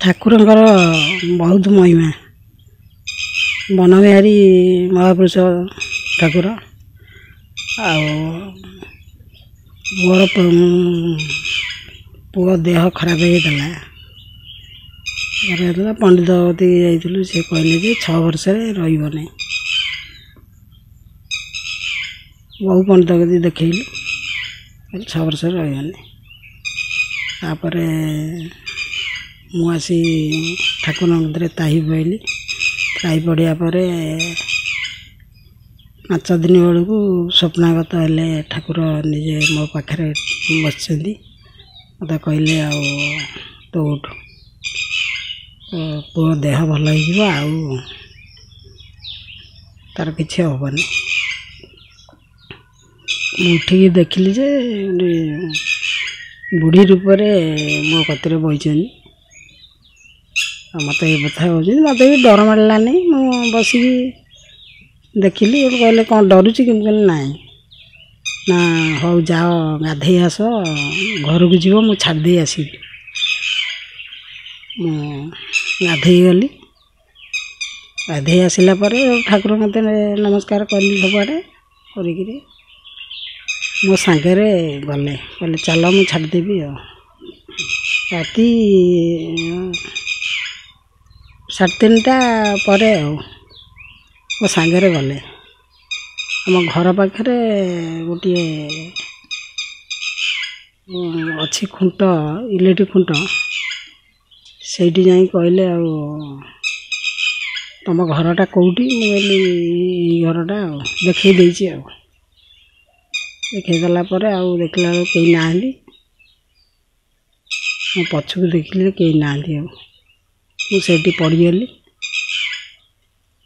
ଠାକୁରଙ୍କର ବହୁତ ମହିମା। ବନବିହାରୀ ମହାପୁରୁଷ ଠାକୁର। ଆଉ ମୋର ପୁଅ ଦେହ ଖରାପ ହେଇଥିଲା। ପଣ୍ଡିତ କତିକି ଯାଇଥିଲୁ, ସେ କହିଲେ ଯେ 6 ବର୍ଷରେ ରହିବ ନାହିଁ। ବହୁ ପଣ୍ଡିତ କତିକି ଦେଖେଇଲୁ, 6 ବର୍ଷରେ ରହିବନି। ତାପରେ ମୁଁ ଆସି ଠାକୁରଙ୍କ କତିରେ ତ୍ରାହି ପାଇଲି। ତ୍ରାହି ପଡ଼ିବା ପରେ 5 ଦିନ ବେଳକୁ ସ୍ୱପ୍ନାଗତ ହେଲେ ଠାକୁର ନିଜେ ମୋ ପାଖରେ ବସିଛନ୍ତି। ମୋତେ କହିଲେ, ଆଉ ତୁ ଉଠୁ, ପୁଅ ଦେହ ଭଲ ହେଇଯିବ, ଆଉ ତାର କିଛି ହେବନି। ମୁଁ ଉଠିକି ଦେଖିଲି ଯେ ବୁଢ଼ୀ ରୂପରେ ମୋ କତିରେ ବଇଛନ୍ତି। ଆଉ ମୋତେ ଏ କଥା ହେଉଛି, ମୋତେ ବି ଡର ମାଡ଼ିଲାନି। ମୁଁ ବସିକି ଦେଖିଲି। କହିଲେ, କ'ଣ ଡରୁଛି? କିନ୍ତୁ କହିଲେ ନାହିଁ। ନା ହଉ ଯାଅ, ଗାଧେଇ ଆସ, ଘରକୁ ଯିବ, ମୁଁ ଛାଡ଼ିଦେଇ ଆସିବି। ମୁଁ ଗାଧେଇ ଗଲି। ଗାଧେଇ ଆସିଲା ପରେ ଠାକୁରଙ୍କ ମୋତେ ନମସ୍କାର କଲି ସବୁଆଡ଼େ କରିକିରି ମୋ ସାଙ୍ଗରେ ଗଲେ। କହିଲେ, ଚାଲ ମୁଁ ଛାଡ଼ିଦେବି। ଆଉ ରାତି 3:30 ପରେ ଆଉ ମୋ ସାଙ୍ଗରେ ଗଲେ। ଆମ ଘର ପାଖରେ ଗୋଟିଏ ଅଛି ଖୁଣ୍ଟ, ଇଲେକ୍ଟ୍ରିକ୍ ଖୁଣ୍ଟ। ସେଇଠି ଯାଇ କହିଲେ, ଆଉ ତମ ଘରଟା କେଉଁଠି? ମୁଁ କହିଲି, ଏଇ ଘରଟା। ଆଉ ଦେଖେଇ ଦେଇଛି। ଆଉ ଦେଖେଇ ଦେଲା ପରେ ଆଉ ଦେଖିଲା ବେଳକୁ କେହି ନାହାନ୍ତି। ମୁଁ ପଛକୁ ଦେଖିଲି, କେହି ନାହାନ୍ତି। ଆଉ ମୁଁ ସେଇଠି ପଡ଼ିଗଲି।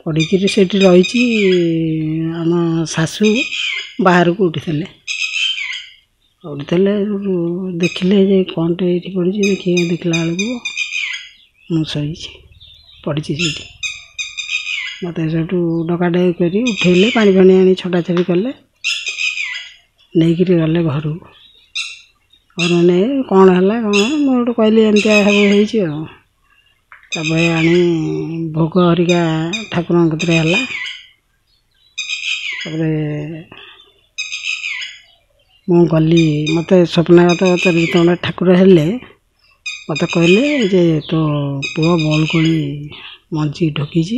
ପଡ଼ିକିରି ସେଇଠି ରହିଛି। ଆମ ଶାଶୁ ବାହାରକୁ ଉଠିଥିଲେ। ଦେଖିଲେ ଯେ କ'ଣଟେ ଏଇଠି ପଡ଼ିଛି। ଦେଖିଲା ବେଳକୁ ମୁଁ ଶୋଇଛି, ପଡ଼ିଛି ସେଇଠି। ମୋତେ ସେଇଠୁ ଡକାଡକି କରି ଉଠେଇଲେ, ପାଣି ଫାଣି ଆଣି ଛଟାଛଟି କଲେ, ନେଇକିରି ଗଲେ ଘରକୁ। ନେଇ କ'ଣ ହେଲା କ'ଣ, ମୁଁ ସେଇଠୁ କହିଲି ଏମିତିଆ ସବୁ ହେଇଛି। ଆଉ ତାପରେ ଆଣି ଭୋଗ ହରିକା ଠାକୁରଙ୍କ କତିରେ ହେଲା। ତାପରେ ମୁଁ ଗଲି। ମୋତେ ସ୍ୱପ୍ନାଗତ ଯେତେବେଳେ ଠାକୁର ହେଲେ, ମୋତେ କହିଲେ ଯେ ତୋ ପୁଅ ବଉଳକୋଳି ମଞ୍ଜି ଢୋକିଛି।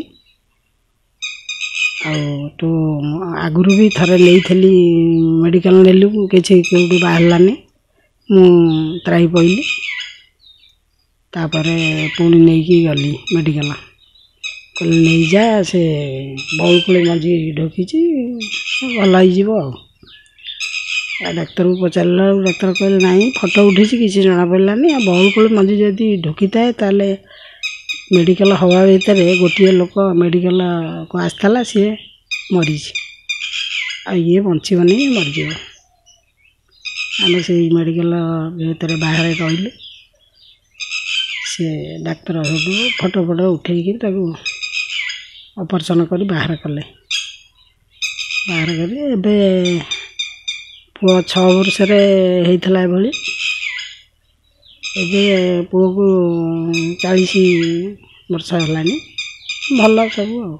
ଆଉ ତୁ ଆଗରୁ ବି ଥରେ ନେଇଥିଲି, ମେଡ଼ିକାଲ ନେଲୁ, କିଛି କେଉଁଠି ବାହାରିଲାନି। ମୁଁ ତ୍ରାହି ପଇଲି। ତାପରେ ପୁଣି ନେଇକି ଗଲି ମେଡ଼ିକାଲ। କହିଲେ, ନେଇଯା, ସେ ବଉଳକୋଳି ମଞ୍ଜି ଢୋକିଛି, ଭଲ ହେଇଯିବ। ଆଉ ଡାକ୍ତରକୁ ପଚାରିଲା ବେଳକୁ ଡାକ୍ତର କହିଲେ, ନାହିଁ, ଫଟୋ ଉଠିଛି, କିଛି ଜଣାପଡ଼ିଲାନି। ଆଉ ବଉଳକୋଳି ମଞ୍ଜି ଯଦି ଢୋକିଥାଏ, ତାହେଲେ ମେଡ଼ିକାଲ ହେବା ଭିତରେ ଗୋଟିଏ ଲୋକ ମେଡ଼ିକାଲକୁ ଆସିଥିଲା, ସିଏ ମରିଛି। ଆଉ ଇଏ ବଞ୍ଚିବନି, ମରିଯିବ। ଆମେ ସେଇ ମେଡ଼ିକାଲ ଭିତରେ ବାହାରେ ରହିଲୁ। ସେ ଡାକ୍ତର ସବୁ ଫଟୋ ଉଠେଇକି ତାକୁ ଅପରେସନ୍ କରି ବାହାର କଲେ। ବାହାର କରି ଏବେ ପୁଅ 6 ବର୍ଷରେ ହେଇଥିଲା ଏଭଳି। ଏବେ ପୁଅକୁ 40 ବର୍ଷ ହେଲାଣି। ଭଲ ସବୁ। ଆଉ